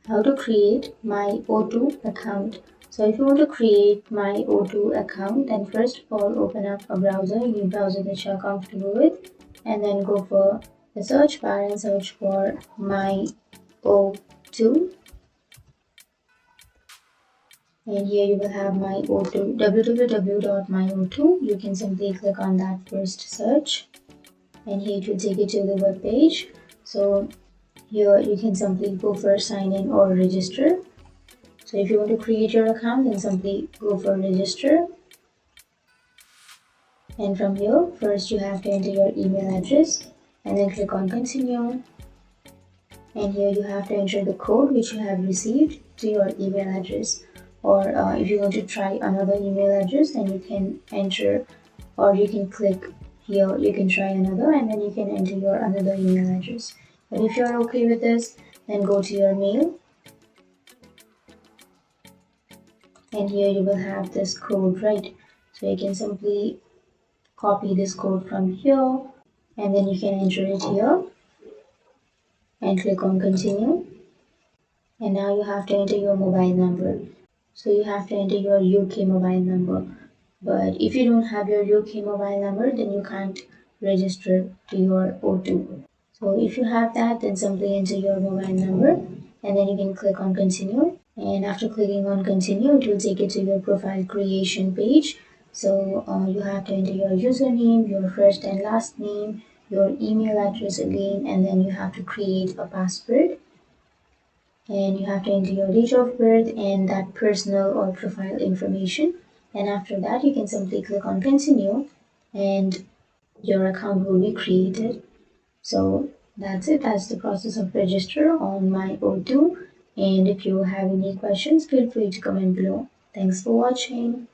how to create my O2 account. So if you want to create my O2 account, then first of all open up a browser, any browser that you're comfortable with, and then go for the search bar and search for my O2. And here you will have my O2, www.myo2. You can simply click on that first search, and here it will take you to the web page. So here you can simply go for sign in or register. So if you want to create your account, then simply go for register. And from here, first you have to enter your email address and then click on continue. And here you have to enter the code which you have received to your email address. Or if you want to try another email address, then you can enter, or you can click here, you can try another, and then you can enter your another email address. But if you're okay with this, then go to your mail, and here you will have this code, right? So you can simply copy this code from here, and then you can enter it here and click on continue. And now you have to enter your mobile number. So you have to enter your UK mobile number. But if you don't have your UK mobile number, then you can't register to your O2. So if you have that, then simply enter your mobile number, and then you can click on continue. And after clicking on continue, it will take you to your profile creation page. So you have to enter your username, your first and last name, your email address again, and then you have to create a password. And you have to enter your date of birth and that personal or profile information. And after that, you can simply click on continue, and your account will be created. So that's it. That's the process of register on my O2. And if you have any questions, feel free to comment below. Thanks for watching.